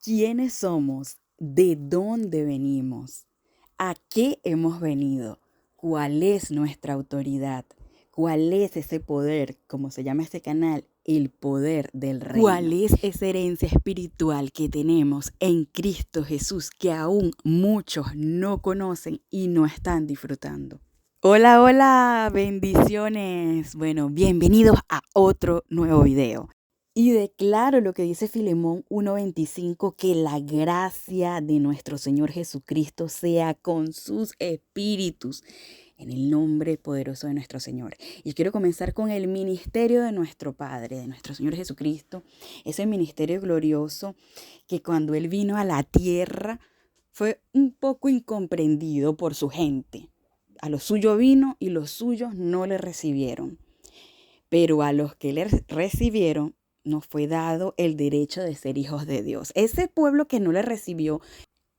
¿Quiénes somos? ¿De dónde venimos? ¿A qué hemos venido? ¿Cuál es nuestra autoridad? ¿Cuál es ese poder, como se llama este canal, el poder del reino? ¿Cuál es esa herencia espiritual que tenemos en Cristo Jesús que aún muchos no conocen y no están disfrutando? Hola, hola, bendiciones. Bueno, bienvenidos a otro nuevo video. Y declaro lo que dice Filemón 1:25, que la gracia de nuestro Señor Jesucristo sea con sus espíritus, en el nombre poderoso de nuestro Señor. Y quiero comenzar con el ministerio de nuestro Padre, de nuestro Señor Jesucristo, ese ministerio glorioso que cuando Él vino a la tierra fue un poco incomprendido por su gente. A lo suyo vino y los suyos no le recibieron. Pero a los que le recibieron nos fue dado el derecho de ser hijos de Dios. Ese pueblo que no le recibió,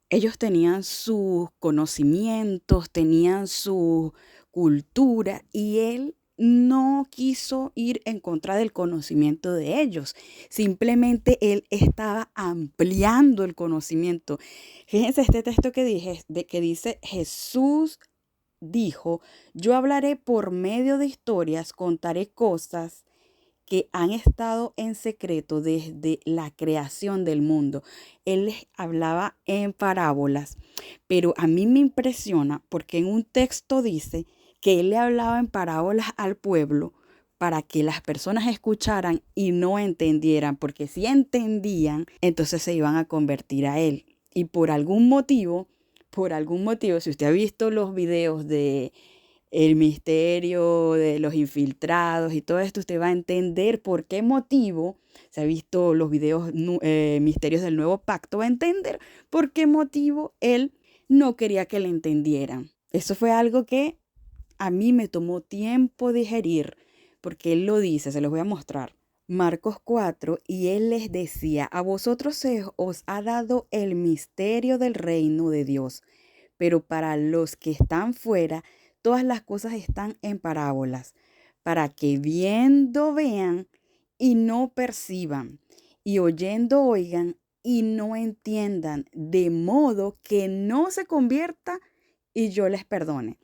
ellos tenían sus conocimientos, tenían su cultura y él no quiso ir en contra del conocimiento de ellos. Simplemente él estaba ampliando el conocimiento. Fíjense este texto que dice Jesús dijo, yo hablaré por medio de historias, contaré cosas que han estado en secreto desde la creación del mundo. Él les hablaba en parábolas, pero a mí me impresiona porque en un texto dice que él le hablaba en parábolas al pueblo para que las personas escucharan y no entendieran, porque si entendían, entonces se iban a convertir a él. Y por algún motivo, si usted ha visto los videos de el misterio de los infiltrados y todo esto, usted va a entender por qué motivo, se ha visto los videos misterios del nuevo pacto, va a entender por qué motivo él no quería que le entendieran. Eso fue algo que a mí me tomó tiempo digerir, porque él lo dice, se los voy a mostrar. Marcos 4, y él les decía, a vosotros se os ha dado el misterio del reino de Dios, pero para los que están fuera, todas las cosas están en parábolas, para que viendo vean y no perciban, y oyendo oigan y no entiendan, de modo que no se convierta y yo les perdone.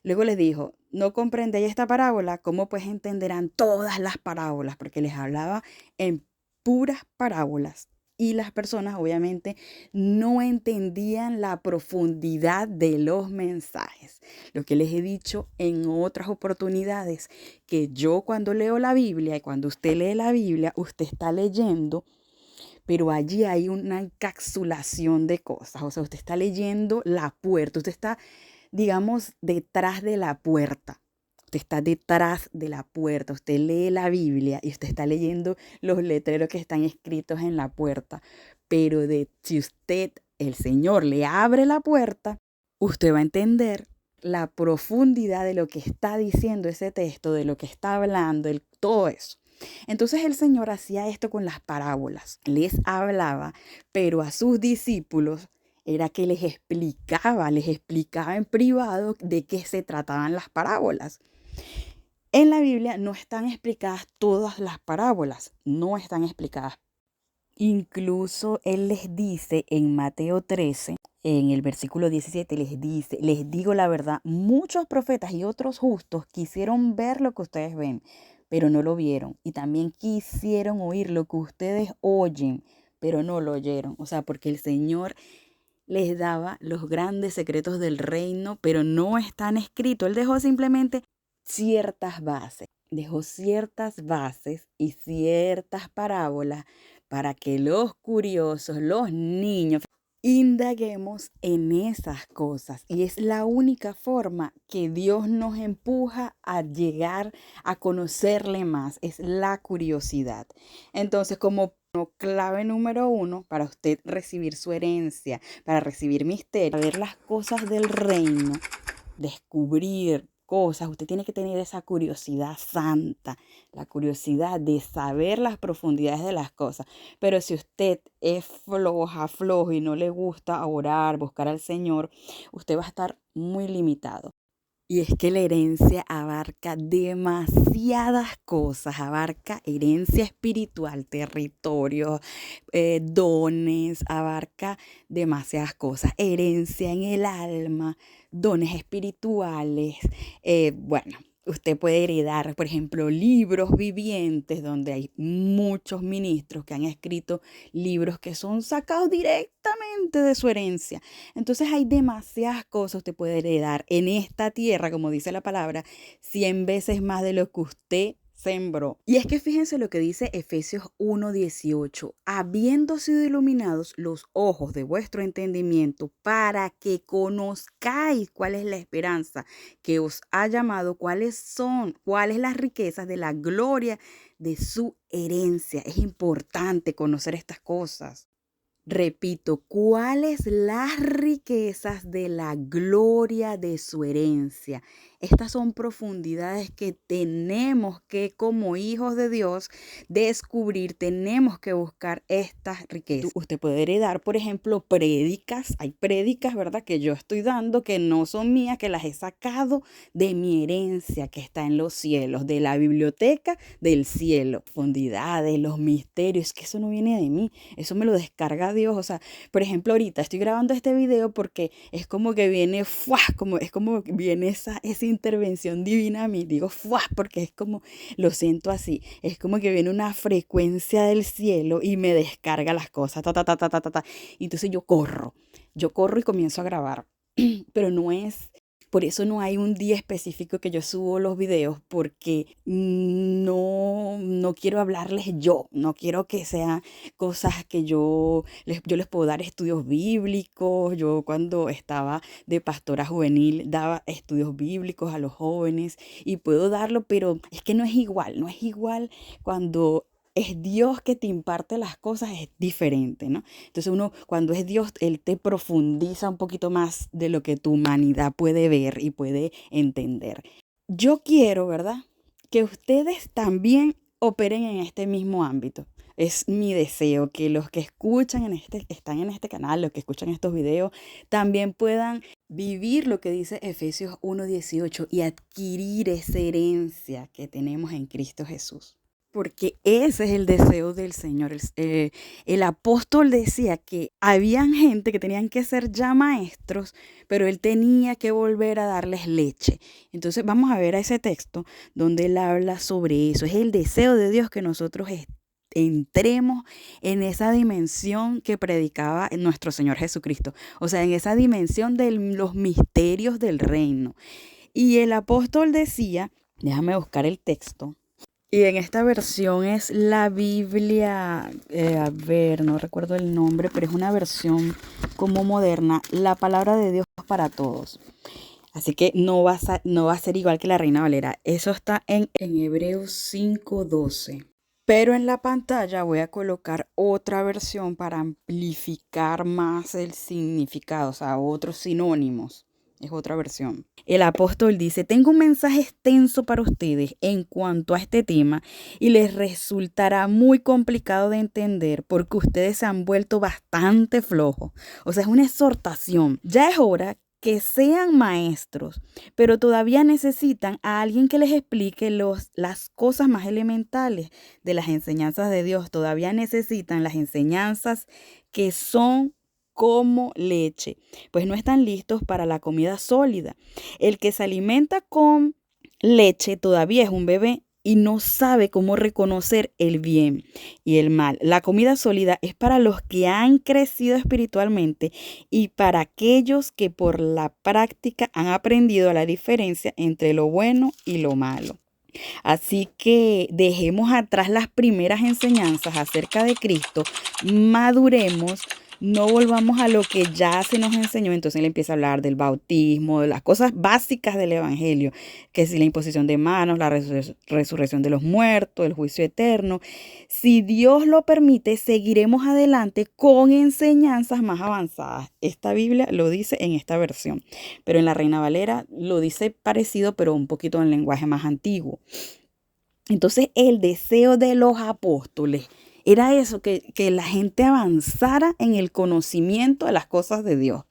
Luego les dijo, ¿no comprendéis esta parábola? ¿Cómo pues entenderán todas las parábolas? Porque les hablaba en puras parábolas. Y las personas obviamente no entendían la profundidad de los mensajes. Lo que les he dicho en otras oportunidades, que yo cuando leo la Biblia y cuando usted lee la Biblia, usted está leyendo, pero allí hay una encapsulación de cosas. O sea, usted está leyendo la puerta, usted está, digamos, detrás de la puerta. Usted está detrás de la puerta, usted lee la Biblia y usted está leyendo los letreros que están escritos en la puerta. Pero si usted, el Señor, le abre la puerta, usted va a entender la profundidad de lo que está diciendo ese texto, de lo que está hablando, todo eso. Entonces el Señor hacía esto con las parábolas. Les hablaba, pero a sus discípulos era que les explicaba en privado de qué se trataban las parábolas. En la Biblia no están explicadas todas las parábolas, no están explicadas. Incluso Él les dice en Mateo 13, en el versículo 17, les dice, les digo la verdad, muchos profetas y otros justos quisieron ver lo que ustedes ven, pero no lo vieron. Y también quisieron oír lo que ustedes oyen, pero no lo oyeron. O sea, porque el Señor les daba los grandes secretos del reino, pero no están escritos. Él dejó simplemente ciertas bases. Dejó ciertas bases y ciertas parábolas para que los curiosos, los niños, indaguemos en esas cosas. Y es la única forma que Dios nos empuja a llegar a conocerle más, es la curiosidad. Entonces, como clave número 1 para usted recibir su herencia, para recibir misterio, ver las cosas del reino, descubrir cosas, usted tiene que tener esa curiosidad santa, la curiosidad de saber las profundidades de las cosas. Pero si usted es flojo y no le gusta orar, buscar al Señor, usted va a estar muy limitado. Y es que la herencia abarca demasiadas cosas, abarca herencia espiritual, territorio, dones, abarca demasiadas cosas, herencia en el alma, dones espirituales, bueno. Usted puede heredar, por ejemplo, libros vivientes donde hay muchos ministros que han escrito libros que son sacados directamente de su herencia. Entonces hay demasiadas cosas que usted puede heredar en esta tierra, como dice la palabra, 100 veces más de lo que usted sembró. Y es que fíjense lo que dice Efesios 1:18, habiendo sido iluminados los ojos de vuestro entendimiento para que conozcáis cuál es la esperanza que os ha llamado, cuáles las riquezas de la gloria de su herencia. Es importante conocer estas cosas. Repito, ¿cuáles las riquezas de la gloria de su herencia? Estas son profundidades que tenemos que, como hijos de Dios, descubrir. Tenemos que buscar estas riquezas. Usted puede heredar, por ejemplo, prédicas. Hay prédicas, ¿verdad?, que yo estoy dando, que no son mías, que las he sacado de mi herencia que está en los cielos, de la biblioteca del cielo. Profundidades, los misterios, que eso no viene de mí, eso me lo descarga Dios. O sea, por ejemplo, ahorita estoy grabando este video porque es como que viene, ¡fua! Es como que viene esa intervención divina a mí. Digo, ¡fua! Porque es como, lo siento así, es como que viene una frecuencia del cielo y me descarga las cosas, ta, ta, ta, ta, ta, ta, ta. Y entonces yo corro y comienzo a grabar. Pero no es, por eso no hay un día específico que yo subo los videos, porque no quiero hablarles yo, no quiero que sean cosas que yo les puedo dar estudios bíblicos. Yo cuando estaba de pastora juvenil daba estudios bíblicos a los jóvenes y puedo darlo, pero es que no es igual cuando es Dios que te imparte las cosas, es diferente, ¿no? Entonces uno, cuando es Dios, Él te profundiza un poquito más de lo que tu humanidad puede ver y puede entender. Yo quiero, ¿verdad?, que ustedes también operen en este mismo ámbito. Es mi deseo que los que están en este canal, los que escuchan estos videos, también puedan vivir lo que dice Efesios 1:18 y adquirir esa herencia que tenemos en Cristo Jesús. Porque ese es el deseo del Señor. El apóstol decía que habían gente que tenían que ser ya maestros, pero él tenía que volver a darles leche. Entonces vamos a ver a ese texto donde él habla sobre eso. Es el deseo de Dios que nosotros entremos en esa dimensión que predicaba nuestro Señor Jesucristo. O sea, en esa dimensión de los misterios del reino. Y el apóstol decía, déjame buscar el texto. Y en esta versión es la Biblia, a ver, no recuerdo el nombre, pero es una versión como moderna, la palabra de Dios para todos. Así que no va a ser igual que la Reina Valera. Eso está en Hebreos 5:12. Pero en la pantalla voy a colocar otra versión para amplificar más el significado, o sea, otros sinónimos. Es otra versión. El apóstol dice, tengo un mensaje extenso para ustedes en cuanto a este tema y les resultará muy complicado de entender porque ustedes se han vuelto bastante flojos. O sea, es una exhortación. Ya es hora que sean maestros, pero todavía necesitan a alguien que les explique las cosas más elementales de las enseñanzas de Dios. Todavía necesitan las enseñanzas que son como leche, pues no están listos para la comida sólida. El que se alimenta con leche todavía es un bebé y no sabe cómo reconocer el bien y el mal. La comida sólida es para los que han crecido espiritualmente y para aquellos que por la práctica han aprendido la diferencia entre lo bueno y lo malo. Así que dejemos atrás las primeras enseñanzas acerca de Cristo, maduremos, no volvamos a lo que ya se nos enseñó. Entonces él empieza a hablar del bautismo, de las cosas básicas del evangelio, que es la imposición de manos, la resurrección de los muertos, el juicio eterno. Si Dios lo permite, seguiremos adelante con enseñanzas más avanzadas. Esta Biblia lo dice en esta versión, pero en la Reina Valera lo dice parecido, pero un poquito en lenguaje más antiguo. Entonces el deseo de los apóstoles era eso, que la gente avanzara en el conocimiento de las cosas de Dios.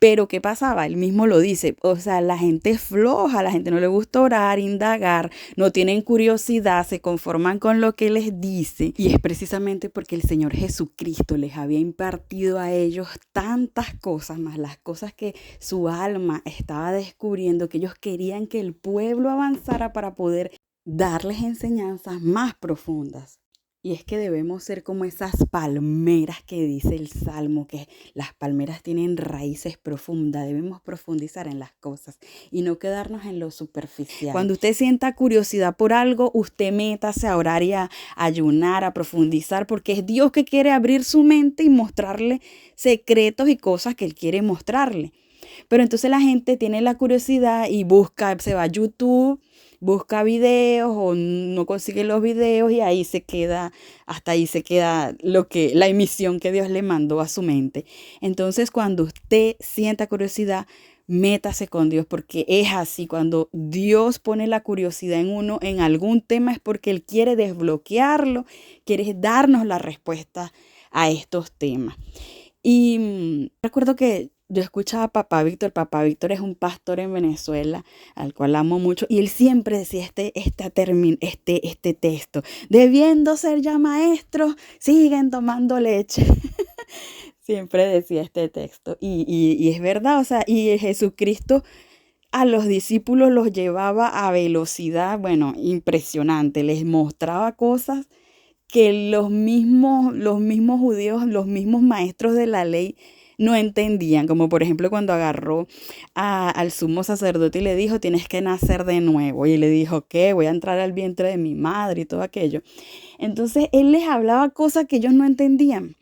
Pero ¿qué pasaba? Él mismo lo dice, o sea, la gente es floja, a la gente no le gusta orar, indagar, no tienen curiosidad, se conforman con lo que les dice. Y es precisamente porque el Señor Jesucristo les había impartido a ellos tantas cosas, más las cosas que su alma estaba descubriendo, que ellos querían que el pueblo avanzara para poder darles enseñanzas más profundas. Y es que debemos ser como esas palmeras que dice el Salmo, que las palmeras tienen raíces profundas. Debemos profundizar en las cosas y no quedarnos en lo superficial. Cuando usted sienta curiosidad por algo, usted métase a orar y a ayunar, a profundizar, porque es Dios que quiere abrir su mente y mostrarle secretos y cosas que Él quiere mostrarle. Pero entonces la gente tiene la curiosidad y busca, se va a YouTube, busca videos o no consigue los videos y ahí se queda, hasta ahí se queda la emisión que Dios le mandó a su mente. Entonces, cuando usted sienta curiosidad, métase con Dios, porque es así. Cuando Dios pone la curiosidad en uno en algún tema es porque Él quiere desbloquearlo, quiere darnos la respuesta a estos temas. Y recuerdo que yo escuchaba a Papá Víctor. Papá Víctor es un pastor en Venezuela al cual amo mucho y él siempre decía este texto: debiendo ser ya maestros, siguen tomando leche. Siempre decía este texto y es verdad, o sea, y Jesucristo a los discípulos los llevaba a velocidad, bueno, impresionante, les mostraba cosas que los mismos judíos, los mismos maestros de la ley no entendían, como por ejemplo cuando agarró al sumo sacerdote y le dijo, tienes que nacer de nuevo, y le dijo, ¿qué? Voy a entrar al vientre de mi madre y todo aquello. Entonces él les hablaba cosas que ellos no entendían,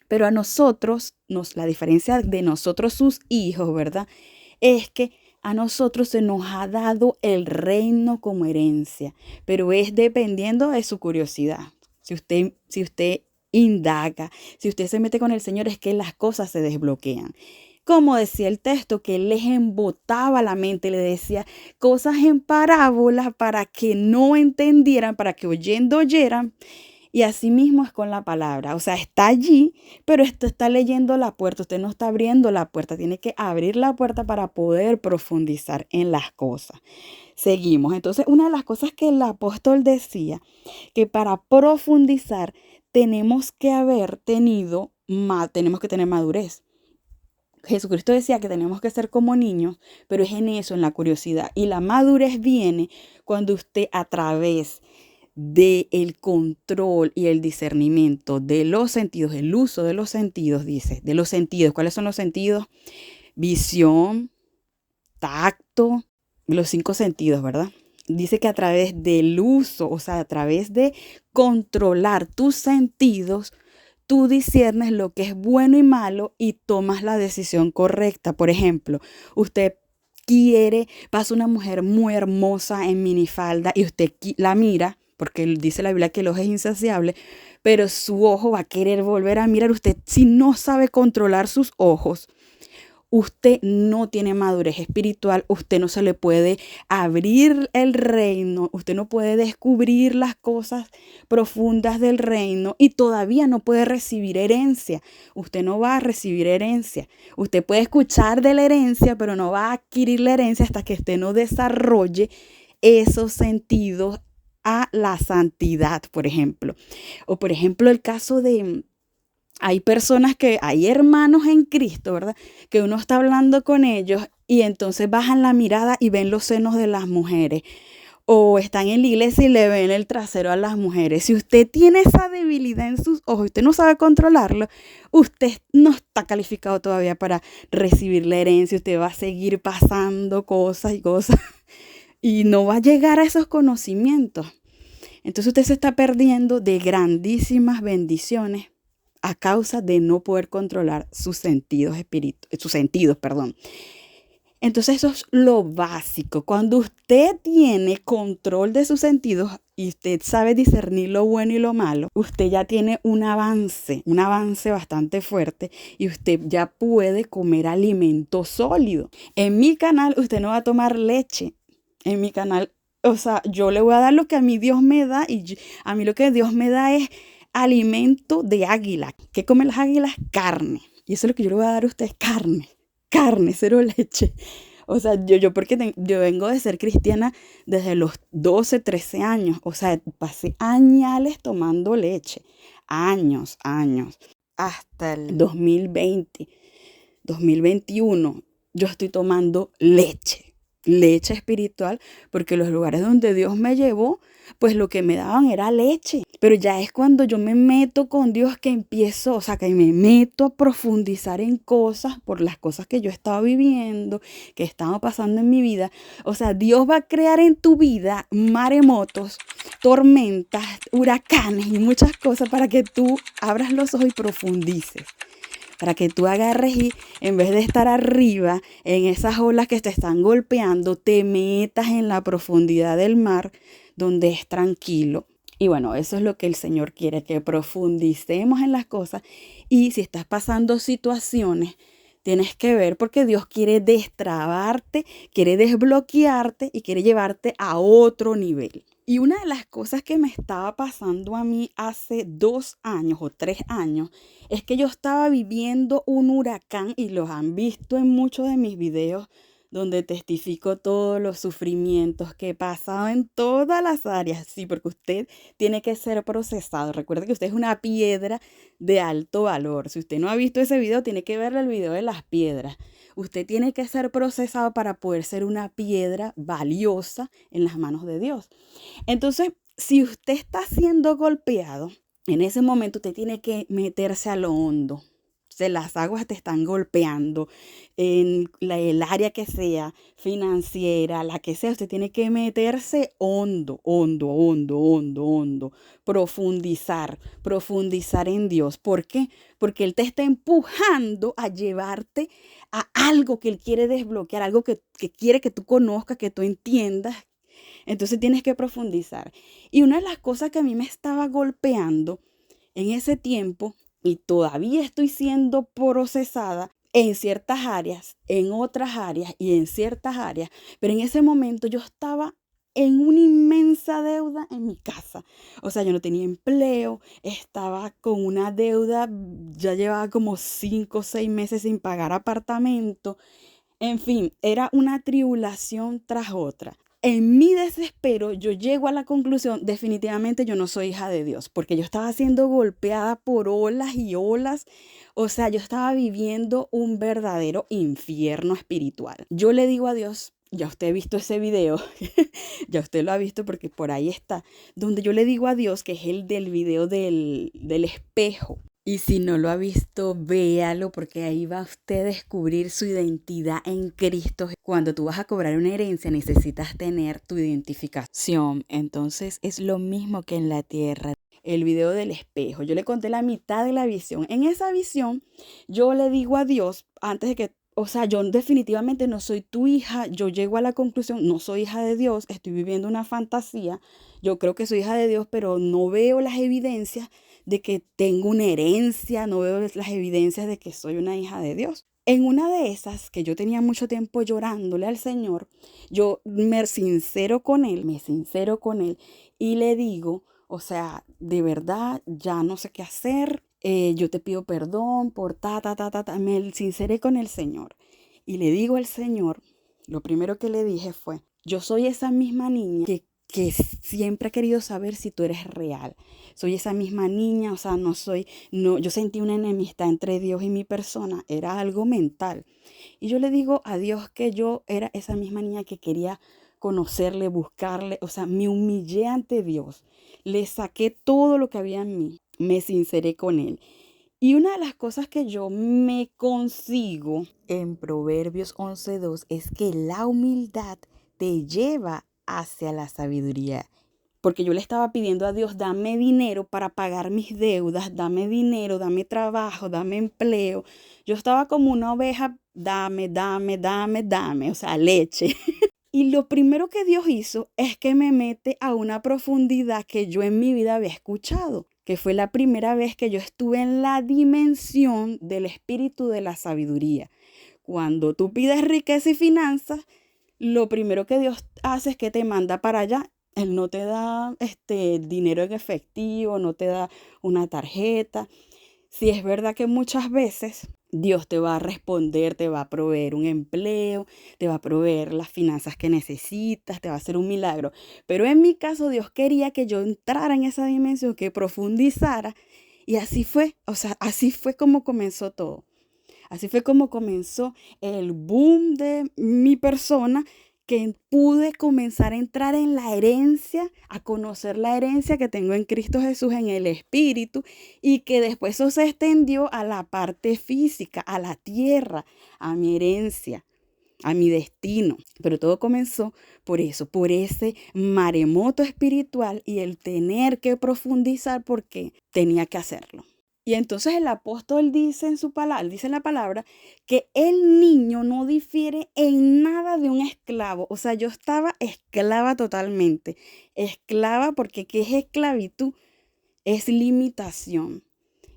pero a nosotros, la diferencia de nosotros sus hijos, ¿verdad? Es que a nosotros se nos ha dado el reino como herencia, pero es dependiendo de su curiosidad. Si usted indaga, si usted se mete con el Señor, es que las cosas se desbloquean. Como decía el texto, que Él les embotaba la mente, le decía cosas en parábolas para que no entendieran, para que oyendo oyeran. Y así mismo es con la palabra. O sea, está allí, pero esto está leyendo la puerta. Usted no está abriendo la puerta. Tiene que abrir la puerta para poder profundizar en las cosas. Seguimos. Entonces, una de las cosas que el apóstol decía, que para profundizar tenemos que tener madurez. Jesucristo decía que tenemos que ser como niños, pero es en eso, en la curiosidad. Y la madurez viene cuando usted, a través del control y el discernimiento de los sentidos, el uso de los sentidos, dice, de los sentidos. ¿Cuáles son los sentidos? Visión, tacto, los 5 sentidos, ¿verdad? Dice que a través del uso, o sea, a través de controlar tus sentidos, tú disiernes lo que es bueno y malo y tomas la decisión correcta. Por ejemplo, usted pasa una mujer muy hermosa en minifalda y usted la mira, porque dice la Biblia que el ojo es insaciable, pero su ojo va a querer volver a mirar. Usted, si no sabe controlar sus ojos, usted no tiene madurez espiritual, usted no se le puede abrir el reino, usted no puede descubrir las cosas profundas del reino y todavía no puede recibir herencia. Usted no va a recibir herencia. Usted puede escuchar de la herencia, pero no va a adquirir la herencia hasta que usted no desarrolle esos sentidos a la santidad, por ejemplo. O por ejemplo el caso de... hay hermanos en Cristo, ¿verdad? Que uno está hablando con ellos y entonces bajan la mirada y ven los senos de las mujeres. O están en la iglesia y le ven el trasero a las mujeres. Si usted tiene esa debilidad en sus ojos y usted no sabe controlarlo, usted no está calificado todavía para recibir la herencia. Usted va a seguir pasando cosas y cosas y no va a llegar a esos conocimientos. Entonces usted se está perdiendo de grandísimas bendiciones a causa de no poder controlar sus sentidos. Entonces eso es lo básico. Cuando usted tiene control de sus sentidos y usted sabe discernir lo bueno y lo malo, usted ya tiene un avance bastante fuerte y usted ya puede comer alimento sólido. En mi canal usted no va a tomar leche. En mi canal, o sea, yo le voy a dar lo que a mí Dios me da y a mí lo que Dios me da es alimento de águila. ¿Qué comen las águilas? Carne. Y eso es lo que yo le voy a dar a ustedes, carne. carne, cero leche. O sea, yo porque yo vengo de ser cristiana desde los 12, 13 años. O sea, pasé añales tomando leche. Años, años. Hasta el 2020, 2021, yo estoy tomando leche espiritual, porque los lugares donde Dios me llevó, pues lo que me daban era leche. Pero ya es cuando yo me meto con Dios que empiezo, o sea, que me meto a profundizar en cosas por las cosas que yo estaba viviendo, que estaban pasando en mi vida. O sea, Dios va a crear en tu vida maremotos, tormentas, huracanes y muchas cosas para que tú abras los ojos y profundices. Para que tú agarres y en vez de estar arriba en esas olas que te están golpeando, te metas en la profundidad del mar donde es tranquilo. Y bueno, eso es lo que el Señor quiere, que profundicemos en las cosas. Y si estás pasando situaciones, tienes que ver porque Dios quiere destrabarte, quiere desbloquearte y quiere llevarte a otro nivel. Y una de las cosas que me estaba pasando a mí hace 2 años o 3 años es que yo estaba viviendo un huracán y los han visto en muchos de mis videos donde testifico todos los sufrimientos que he pasado en todas las áreas. Sí, porque usted tiene que ser procesado. Recuerde que usted es una piedra de alto valor. Si usted no ha visto ese video, tiene que ver el video de las piedras. Usted tiene que ser procesado para poder ser una piedra valiosa en las manos de Dios. Entonces, si usted está siendo golpeado, en ese momento usted tiene que meterse a lo hondo. Las aguas te están golpeando en el área que sea, financiera, la que sea. Usted tiene que meterse hondo, hondo, hondo, hondo, hondo. Profundizar en Dios. ¿Por qué? Porque Él te está empujando a llevarte a algo que Él quiere desbloquear, algo que quiere que tú conozcas, que tú entiendas. Entonces tienes que profundizar. Y una de las cosas que a mí me estaba golpeando en ese tiempo, y todavía estoy siendo procesada en ciertas áreas, en otras áreas y en ciertas áreas, pero en ese momento yo estaba en una inmensa deuda en mi casa. O sea, yo no tenía empleo, estaba con una deuda, ya llevaba como 5 o 6 meses sin pagar apartamento. En fin, era una tribulación tras otra. En mi desespero, yo llego a la conclusión, definitivamente yo no soy hija de Dios, porque yo estaba siendo golpeada por olas y olas. O sea, yo estaba viviendo un verdadero infierno espiritual. Yo le digo a Dios, ya usted ha visto ese video, ya usted lo ha visto porque por ahí está, donde yo le digo a Dios, que es el del video del espejo. Y si no lo ha visto, véalo, porque ahí va usted a descubrir su identidad en Cristo. Cuando tú vas a cobrar una herencia, necesitas tener tu identificación. Entonces es lo mismo que en la tierra. El video del espejo. Yo le conté la mitad de la visión. En esa visión, yo le digo a Dios, antes de que, o sea, yo definitivamente no soy tu hija. Yo llego a la conclusión, no soy hija de Dios, estoy viviendo una fantasía. Yo creo que soy hija de Dios, pero no veo las evidencias de que tengo una herencia, no veo las evidencias de que soy una hija de Dios. En una de esas, que yo tenía mucho tiempo llorándole al Señor, yo me sincero con Él y le digo, o sea, de verdad, ya no sé qué hacer, yo te pido perdón por me sinceré con el Señor. Y le digo al Señor, lo primero que le dije fue, yo soy esa misma niña que siempre he querido saber si tú eres real. Soy esa misma niña, o sea, yo sentí una enemistad entre Dios y mi persona, era algo mental. Y yo le digo a Dios que yo era esa misma niña que quería conocerle, buscarle, o sea, me humillé ante Dios, le saqué todo lo que había en mí, me sinceré con Él. Y una de las cosas que yo me consigo en Proverbios 11:2 es que la humildad te lleva hacia la sabiduría. Porque yo le estaba pidiendo a Dios, dame dinero para pagar mis deudas, dame dinero, dame trabajo, dame empleo. Yo estaba como una oveja, dame, o sea, leche. Y lo primero que Dios hizo es que me mete a una profundidad que yo en mi vida había escuchado, que fue la primera vez que yo estuve en la dimensión del espíritu de la sabiduría. Cuando tú pides riqueza y finanzas, lo primero que Dios hace es que te manda para allá. Él no te da dinero en efectivo, no te da una tarjeta. Sí, es verdad que muchas veces Dios te va a responder, te va a proveer un empleo, te va a proveer las finanzas que necesitas, te va a hacer un milagro. Pero en mi caso, Dios quería que yo entrara en esa dimensión, que profundizara. Y así fue, o sea, así fue como comenzó todo. Así fue como comenzó el boom de mi persona, que pude comenzar a entrar en la herencia, a conocer la herencia que tengo en Cristo Jesús en el Espíritu, y que después eso se extendió a la parte física, a la tierra, a mi herencia, a mi destino. Pero todo comenzó por eso, por ese maremoto espiritual y el tener que profundizar porque tenía que hacerlo. Y entonces el apóstol dice en su palabra, dice en la palabra, que el niño no difiere en nada de un esclavo. O sea, yo estaba esclava totalmente. Esclava porque ¿qué es esclavitud? Es limitación.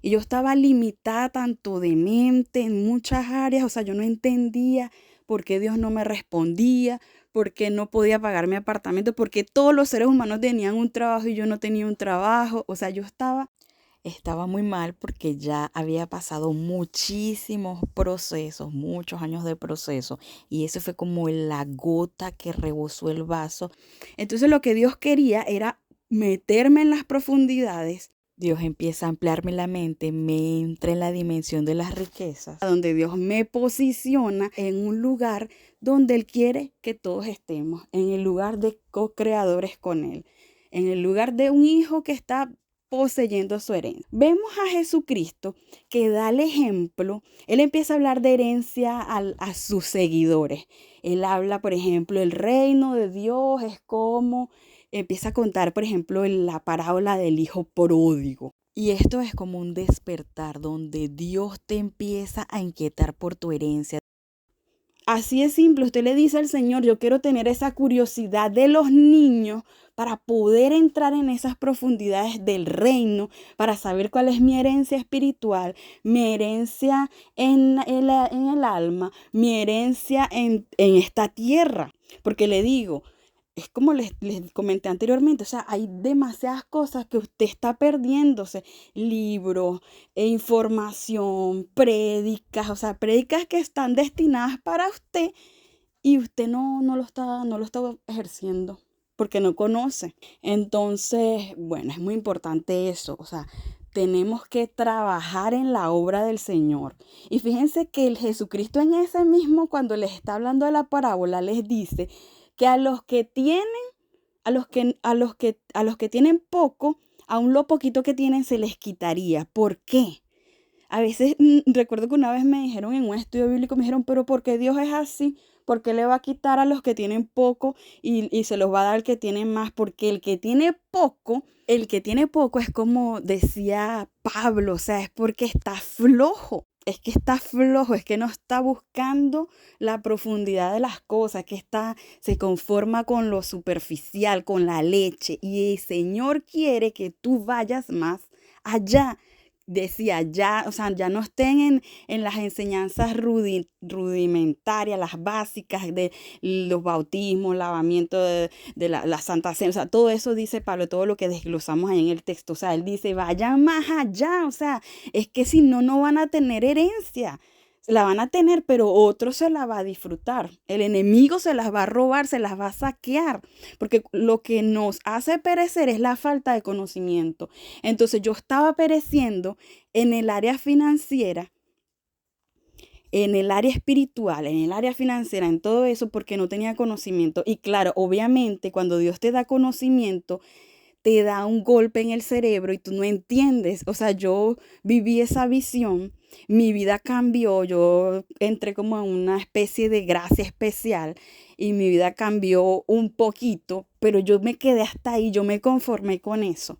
Y yo estaba limitada tanto de mente en muchas áreas. O sea, yo no entendía por qué Dios no me respondía, por qué no podía pagar mi apartamento, porque todos los seres humanos tenían un trabajo y yo no tenía un trabajo. O sea, yo estaba muy mal porque ya había pasado muchísimos procesos, muchos años de proceso, y eso fue como la gota que rebosó el vaso. Entonces lo que Dios quería era meterme en las profundidades. Dios empieza a ampliarme la mente, me entra en la dimensión de las riquezas, donde Dios me posiciona en un lugar donde Él quiere que todos estemos, en el lugar de co-creadores con Él, en el lugar de un hijo que está poseyendo su herencia. Vemos a Jesucristo que da el ejemplo. Él empieza a hablar de herencia a sus seguidores. Él habla, por ejemplo, el reino de Dios es como, empieza a contar, por ejemplo, la parábola del hijo pródigo. Y esto es como un despertar donde Dios te empieza a inquietar por tu herencia. Así es simple, usted le dice al Señor, yo quiero tener esa curiosidad de los niños para poder entrar en esas profundidades del reino, para saber cuál es mi herencia espiritual, mi herencia en el alma, mi herencia en esta tierra. Porque le digo, es como les comenté anteriormente, o sea, hay demasiadas cosas que usted está perdiéndose, libros, información, prédicas, o sea, prédicas que están destinadas para usted y usted no lo está ejerciendo porque no conoce. Entonces, bueno, es muy importante eso, o sea, tenemos que trabajar en la obra del Señor. Y fíjense que el Jesucristo en ese mismo, cuando les está hablando de la parábola, les dice que a los que tienen, a los que tienen poco, aún lo poquito que tienen se les quitaría. ¿Por qué? A veces recuerdo que una vez me dijeron en un estudio bíblico, me dijeron, pero ¿por qué Dios es así? ¿Por qué le va a quitar a los que tienen poco y se los va a dar al que tiene más? Porque el que tiene poco es como decía Pablo, o sea, es porque está flojo. Es que está flojo, es que no está buscando la profundidad de las cosas, se conforma con lo superficial, con la leche. Y el Señor quiere que tú vayas más allá. Decía, ya, o sea, ya no estén en las enseñanzas rudimentarias, las básicas de los bautismos, lavamiento de la Santa Cena, o sea, todo eso dice Pablo, todo lo que desglosamos ahí en el texto, o sea, él dice, vayan más allá, o sea, es que si no, no van a tener herencia. La van a tener, pero otro se la va a disfrutar. El enemigo se las va a robar, se las va a saquear, porque lo que nos hace perecer es la falta de conocimiento. Entonces yo estaba pereciendo en el área financiera, en el área espiritual, en el área financiera, en todo eso, porque no tenía conocimiento. Y claro, obviamente, cuando Dios te da conocimiento, te da un golpe en el cerebro y tú no entiendes. O sea, yo viví esa visión, mi vida cambió, yo entré como en una especie de gracia especial y mi vida cambió un poquito, pero yo me quedé hasta ahí, yo me conformé con eso.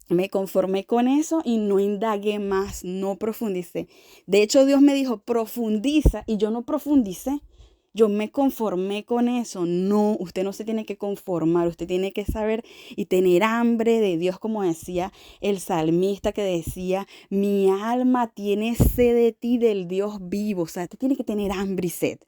Me conformé con eso y no indagué más, no profundicé. De hecho, Dios me dijo, profundiza, y yo no profundicé. Yo me conformé con eso. No, usted no se tiene que conformar, usted tiene que saber y tener hambre de Dios, como decía el salmista que decía, mi alma tiene sed de ti, del Dios vivo. O sea, usted tiene que tener hambre y sed.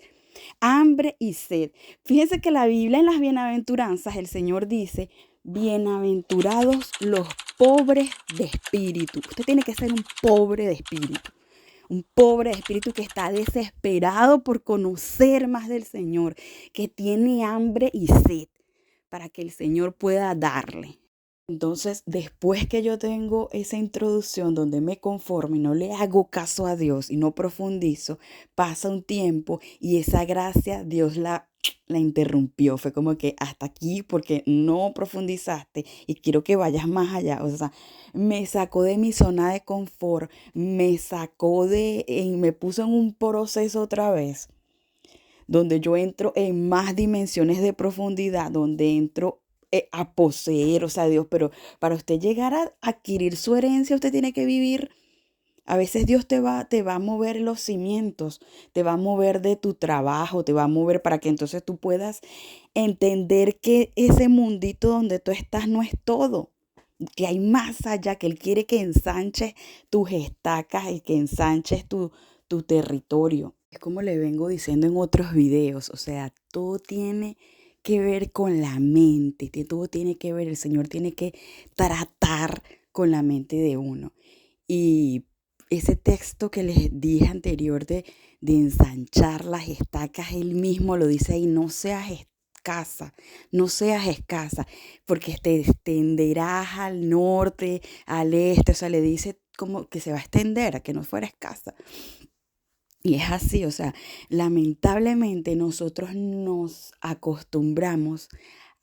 Hambre y sed. Fíjense que la Biblia en las bienaventuranzas, el Señor dice, bienaventurados los pobres de espíritu. Usted tiene que ser un pobre de espíritu. un pobre espíritu que está desesperado por conocer más del Señor, que tiene hambre y sed para que el Señor pueda darle. Entonces, después que yo tengo esa introducción donde me conformo y no le hago caso a Dios y no profundizo, pasa un tiempo y esa gracia Dios la interrumpió. Fue como que hasta aquí porque no profundizaste y quiero que vayas más allá. O sea, me sacó de mi zona de confort, me sacó me puso en un proceso otra vez donde yo entro en más dimensiones de profundidad, donde entro a poseer, o sea, Dios, pero para usted llegar a adquirir su herencia, usted tiene que vivir. A veces Dios te va a mover los cimientos, te va a mover de tu trabajo, te va a mover para que entonces tú puedas entender que ese mundito donde tú estás no es todo, que hay más allá, que Él quiere que ensanches tus estacas y que ensanches tu territorio. Es como le vengo diciendo en otros videos, o sea, todo tiene que ver con la mente, todo tiene que ver, el Señor tiene que tratar con la mente de uno. Y ese texto que les dije anterior de ensanchar las estacas, Él mismo lo dice ahí, no seas escasa, no seas escasa, porque te extenderás al norte, al este, o sea, le dice como que se va a extender, a que no fuera escasa. Y es así, o sea, lamentablemente nosotros nos acostumbramos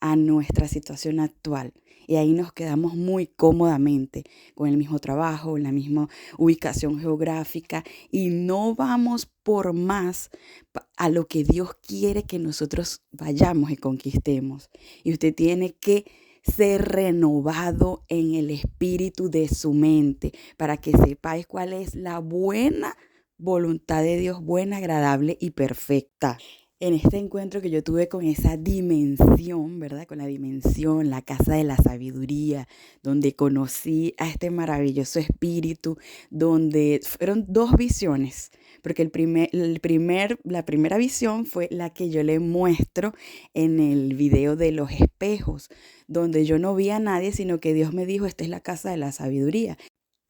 a nuestra situación actual y ahí nos quedamos muy cómodamente con el mismo trabajo, en la misma ubicación geográfica y no vamos por más a lo que Dios quiere que nosotros vayamos y conquistemos. Y usted tiene que ser renovado en el espíritu de su mente para que sepáis cuál es la buena voluntad de Dios, buena, agradable y perfecta. En este encuentro que yo tuve con esa dimensión, ¿verdad? Con la dimensión, la casa de la sabiduría, donde conocí a este maravilloso espíritu, donde fueron dos visiones, porque la primera visión fue la que yo le muestro en el video de los espejos, donde yo no vi a nadie, sino que Dios me dijo, esta es la casa de la sabiduría.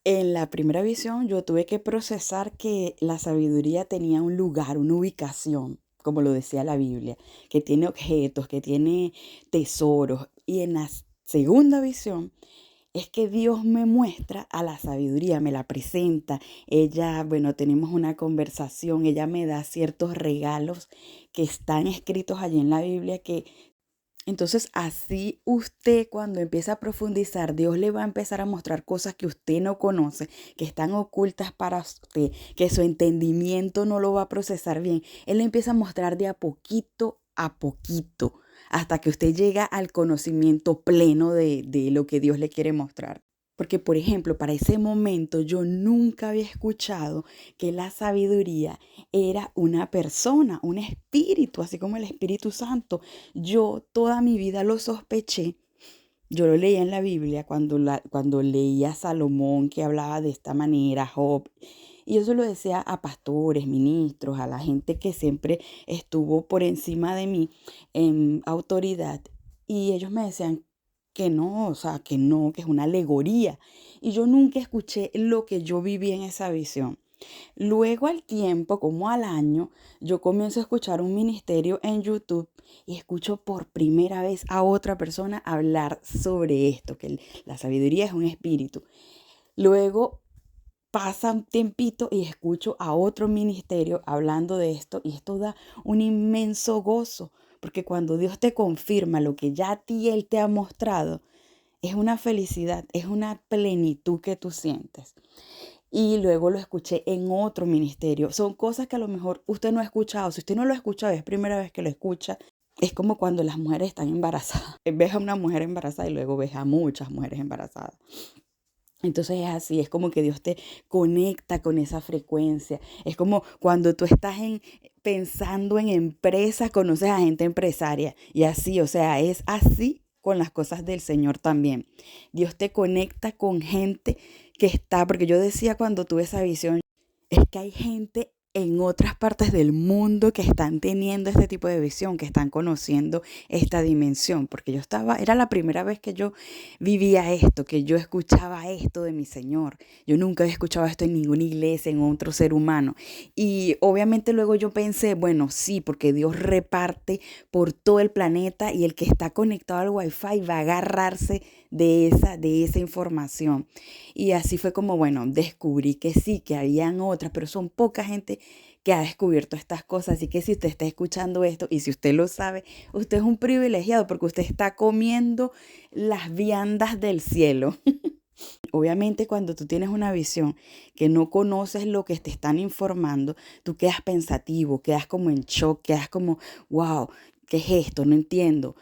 En la primera visión yo tuve que procesar que la sabiduría tenía un lugar, una ubicación, como lo decía la Biblia, que tiene objetos, que tiene tesoros. Y en la segunda visión es que Dios me muestra a la sabiduría, me la presenta. Ella, bueno, tenemos una conversación, ella me da ciertos regalos que están escritos allí en la Biblia que entonces, así usted cuando empieza a profundizar, Dios le va a empezar a mostrar cosas que usted no conoce, que están ocultas para usted, que su entendimiento no lo va a procesar bien. Él le empieza a mostrar de a poquito, hasta que usted llega al conocimiento pleno de lo que Dios le quiere mostrar. Porque, por ejemplo, para ese momento yo nunca había escuchado que la sabiduría era una persona, un espíritu, así como el Espíritu Santo. Yo toda mi vida lo sospeché. Yo lo leía en la Biblia cuando leía a Salomón que hablaba de esta manera, Job. Y yo se lo decía a pastores, ministros, a la gente que siempre estuvo por encima de mí en autoridad. Y ellos me decían que no, o sea, que no, que es una alegoría. Y yo nunca escuché lo que yo viví en esa visión. Luego al tiempo, como al año, yo comienzo a escuchar un ministerio en YouTube y escucho por primera vez a otra persona hablar sobre esto, que la sabiduría es un espíritu. Luego pasa un tiempito y escucho a otro ministerio hablando de esto y esto da un inmenso gozo, porque cuando Dios te confirma lo que ya a ti Él te ha mostrado, es una felicidad, es una plenitud que tú sientes. Y luego lo escuché en otro ministerio. Son cosas que a lo mejor usted no ha escuchado. Si usted no lo ha escuchado, es primera vez que lo escucha. Es como cuando las mujeres están embarazadas. Ves a una mujer embarazada y luego ves a muchas mujeres embarazadas. Entonces es así, es como que Dios te conecta con esa frecuencia. Es como cuando tú estás pensando en empresas, conoces a gente empresaria. Y así, o sea, es así con las cosas del Señor también. Dios te conecta con gente que está, porque yo decía cuando tuve esa visión, es que hay gente en otras partes del mundo que están teniendo este tipo de visión, que están conociendo esta dimensión, porque era la primera vez que yo vivía esto, que yo escuchaba esto de mi Señor. Yo nunca había escuchado esto en ninguna iglesia, en otro ser humano. Y obviamente luego yo pensé, bueno, sí, porque Dios reparte por todo el planeta y el que está conectado al Wi-Fi va a agarrarse de esa información. Y así fue como, bueno, descubrí que sí, que habían otras, pero son poca gente que ha descubierto estas cosas. Así que si usted está escuchando esto y si usted lo sabe, usted es un privilegiado porque usted está comiendo las viandas del cielo. Obviamente cuando tú tienes una visión que no conoces lo que te están informando, tú quedas pensativo, quedas como en shock, quedas como, wow, ¿qué es esto? No entiendo.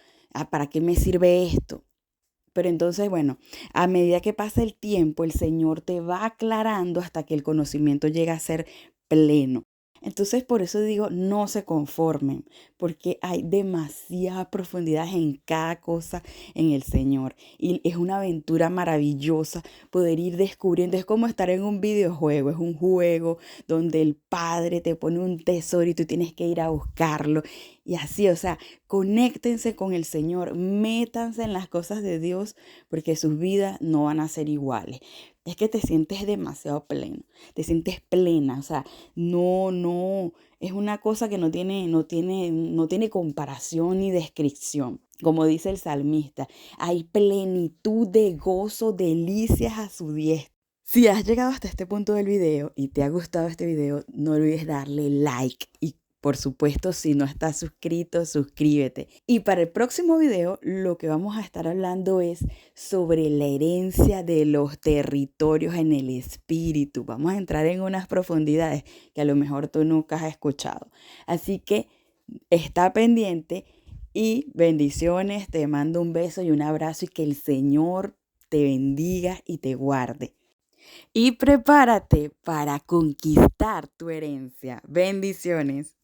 ¿Para qué me sirve esto? Pero entonces, bueno, a medida que pasa el tiempo, el Señor te va aclarando hasta que el conocimiento llega a ser pleno. Entonces, por eso digo, no se conformen, porque hay demasiada profundidad en cada cosa en el Señor. Y es una aventura maravillosa poder ir descubriendo. Es como estar en un videojuego, es un juego donde el Padre te pone un tesoro y tú tienes que ir a buscarlo. Y así, o sea, conéctense con el Señor, métanse en las cosas de Dios, porque sus vidas no van a ser iguales. Es que te sientes demasiado pleno, te sientes plena, o sea, no, es una cosa que no tiene comparación ni descripción. Como dice el salmista, hay plenitud de gozo, delicias a su diestra. Si has llegado hasta este punto del video y te ha gustado este video, no olvides darle like y por supuesto, si no estás suscrito, suscríbete. Y para el próximo video, lo que vamos a estar hablando es sobre la herencia de los territorios en el espíritu. Vamos a entrar en unas profundidades que a lo mejor tú nunca has escuchado. Así que está pendiente y bendiciones. Te mando un beso y un abrazo y que el Señor te bendiga y te guarde. Y prepárate para conquistar tu herencia. Bendiciones.